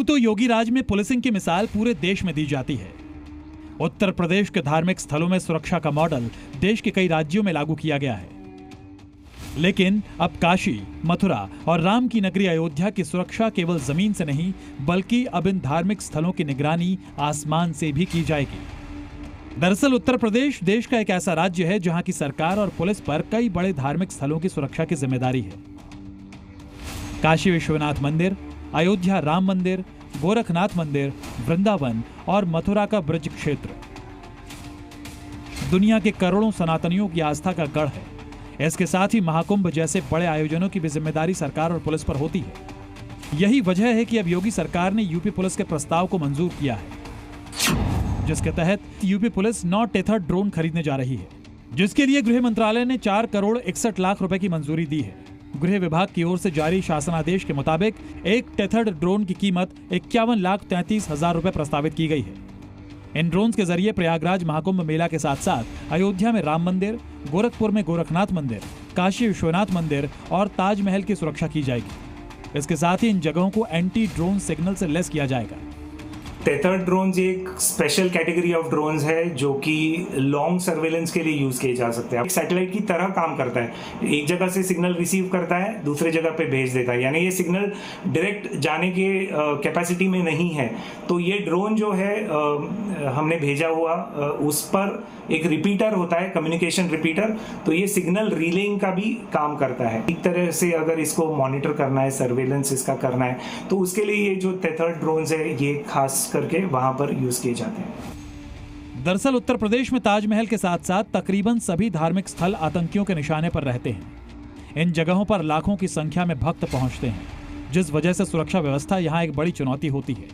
यूं तो योगी राज में पुलिसिंग की मिसाल पूरे देश में दी जाती है। उत्तर प्रदेश के धार्मिक स्थलों में सुरक्षा का मॉडल देश के कई राज्यों में लागू किया गया है, लेकिन अब काशी, मथुरा और राम की नगरी अयोध्या की सुरक्षा केवल जमीन से नहीं बल्कि अब इन धार्मिक स्थलों की निगरानी आसमान से भी की जाएगी। दरअसल उत्तर प्रदेश देश का एक ऐसा राज्य है जहां की सरकार और पुलिस पर कई बड़े धार्मिक स्थलों की सुरक्षा की जिम्मेदारी है। काशी विश्वनाथ मंदिर, अयोध्या राम मंदिर, गोरखनाथ मंदिर, वृंदावन और मथुरा का ब्रज क्षेत्र दुनिया के करोड़ों सनातनियों की आस्था का गढ़ है। इसके साथ ही महाकुंभ जैसे बड़े आयोजनों की भी जिम्मेदारी सरकार और पुलिस पर होती है। यही वजह है कि अब योगी सरकार ने यूपी पुलिस के प्रस्ताव को मंजूर किया है, जिसके तहत यूपी पुलिस 9 टेथर्ड ड्रोन खरीदने जा रही है, जिसके लिए गृह मंत्रालय ने 4 करोड़ 61 लाख रुपए की मंजूरी दी है। गृह विभाग की ओर से जारी शासनादेश के मुताबिक एक टेथर्ड ड्रोन की कीमत 51,33,000 रुपए प्रस्तावित की गई है। इन ड्रोन के जरिए प्रयागराज महाकुंभ मेला के साथ साथ अयोध्या में राम मंदिर, गोरखपुर में गोरखनाथ मंदिर, काशी विश्वनाथ मंदिर और ताजमहल की सुरक्षा की जाएगी। इसके साथ ही इन जगहों को एंटी ड्रोन सिग्नल से लैस किया जाएगा। टेथर्ड ड्रोन्स एक स्पेशल कैटेगरी ऑफ ड्रोन्स है जो कि लॉन्ग सर्वेलेंस के लिए यूज किए जा सकते हैं। सैटेलाइट की तरह काम करता है, एक जगह से सिग्नल रिसीव करता है, दूसरे जगह पे भेज देता है, यानी ये सिग्नल डायरेक्ट जाने के कैपेसिटी में नहीं है। तो ये ड्रोन जो है हमने भेजा हुआ उस पर एक रिपीटर होता है, कम्युनिकेशन रिपीटर, तो ये सिग्नल रिलेइंग का भी काम करता है। एक तरह से अगर इसको मॉनिटर करना है, सर्वेलेंस इसका करना है, तो उसके लिए ये जो टेथर्ड ड्रोन्स है ये खास करके वहां पर यूज किए जाते हैं। दरअसल उत्तर प्रदेश में ताजमहल के साथ साथ तकरीबन सभी धार्मिक स्थल आतंकियों के निशाने पर रहते हैं। इन जगहों पर लाखों की संख्या में भक्त पहुंचते हैं, जिस वजह से सुरक्षा व्यवस्था यहां एक बड़ी चुनौती होती है।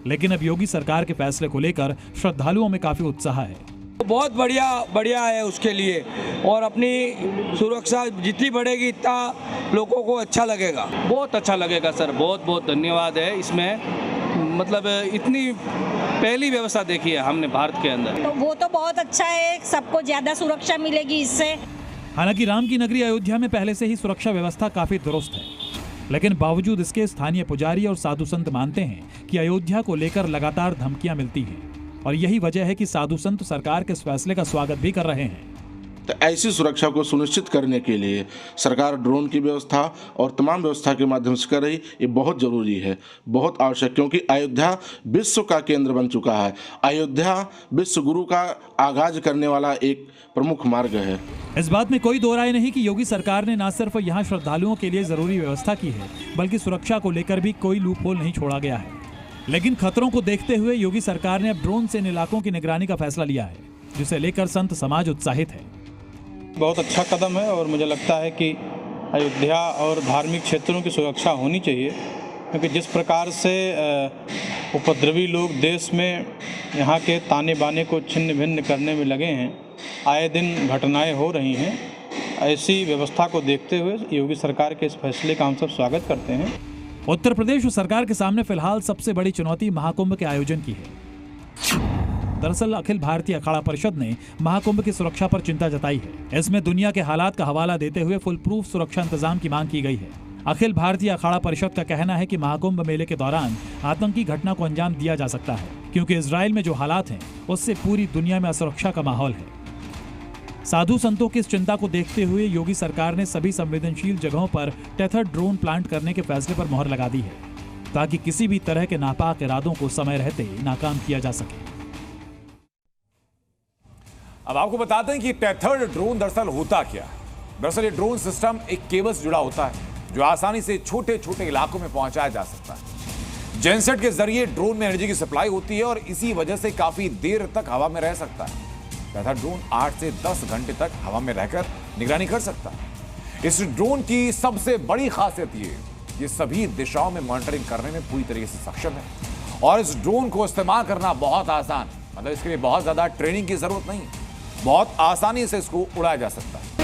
लेकिन अब योगी सरकार के फैसले को लेकर श्रद्धालुओं में काफी उत्साह है। बहुत बढ़िया है उसके लिए, और अपनी सुरक्षा जितनी बढ़ेगी इतना लोगों को अच्छा लगेगा। बहुत अच्छा लगेगा सर, बहुत बहुत धन्यवाद है। इसमें मतलब इतनी पहली व्यवस्था देखी है हमने भारत के अंदर, तो वो तो बहुत अच्छा है, सबको ज्यादा सुरक्षा मिलेगी इससे। हालांकि राम की नगरी अयोध्या में पहले से ही सुरक्षा व्यवस्था काफी दुरुस्त है, लेकिन बावजूद इसके स्थानीय पुजारी और साधु संत मानते हैं कि अयोध्या को लेकर लगातार धमकियां मिलती हैं, और यही वजह है कि साधु संत सरकार के इस फैसले का स्वागत भी कर रहे हैं। तो ऐसी सुरक्षा को सुनिश्चित करने के लिए सरकार ड्रोन की व्यवस्था और तमाम व्यवस्था के माध्यम से कर रही, ये बहुत जरूरी है, बहुत आवश्यक, क्योंकि अयोध्या विश्व का केंद्र बन चुका है। अयोध्या विश्व गुरु का आगाज करने वाला एक प्रमुख मार्ग है। इस बात में कोई दो राय नहीं कि योगी सरकार ने न सिर्फ यहाँ श्रद्धालुओं के लिए जरूरी व्यवस्था की है, बल्कि सुरक्षा को लेकर भी कोई लूपहोल नहीं छोड़ा गया है। लेकिन खतरों को देखते हुए योगी सरकार ने अब ड्रोन से इन इलाकों की निगरानी का फैसला लिया है, जिसे लेकर संत समाज उत्साहित है। बहुत अच्छा कदम है, और मुझे लगता है कि अयोध्या और धार्मिक क्षेत्रों की सुरक्षा होनी चाहिए, क्योंकि जिस प्रकार से उपद्रवी लोग देश में यहाँ के ताने बाने को छिन्न भिन्न करने में लगे हैं, आए दिन घटनाएं हो रही हैं। ऐसी व्यवस्था को देखते हुए योगी सरकार के इस फैसले का हम सब स्वागत करते हैं। उत्तर प्रदेश सरकार के सामने फिलहाल सबसे बड़ी चुनौती महाकुंभ के आयोजन की है। दरअसल अखिल भारतीय अखाड़ा परिषद ने महाकुंभ की सुरक्षा पर चिंता जताई है। इसमें दुनिया के हालात का हवाला देते हुए फुल प्रूफ सुरक्षा इंतजाम की मांग की गई है। अखिल भारतीय अखाड़ा परिषद का कहना है कि महाकुंभ मेले के दौरान आतंकी घटना को अंजाम दिया जा सकता है, क्योंकि इजराइल में जो हालात हैं उससे पूरी दुनिया में असुरक्षा का माहौल है। साधु संतों की इस चिंता को देखते हुए योगी सरकार ने सभी संवेदनशील जगहों पर टेथर्ड ड्रोन प्लांट करने के फैसले पर मोहर लगा दी है, ताकि किसी भी तरह के नापाक इरादों को समय रहते नाकाम किया जा सके। अब आपको बताते हैं कि टेथर्ड ड्रोन दरअसल होता क्या है। दरअसल ये ड्रोन सिस्टम एक केबल से जुड़ा होता है, जो आसानी से छोटे छोटे इलाकों में पहुंचाया जा सकता है। जेनसेट के जरिए ड्रोन में एनर्जी की सप्लाई होती है और इसी वजह से काफी देर तक हवा में रह सकता है। टेथर्ड ड्रोन 8 से 10 घंटे तक हवा में रहकर निगरानी कर सकता है। इस ड्रोन की सबसे बड़ी खासियत ये सभी दिशाओं में मॉनिटरिंग करने में पूरी तरीके से सक्षम है, और इस ड्रोन को इस्तेमाल करना बहुत आसान, मतलब इसके लिए बहुत ज्यादा ट्रेनिंग की जरूरत नहीं, बहुत आसानी से इसको उड़ाया जा सकता है।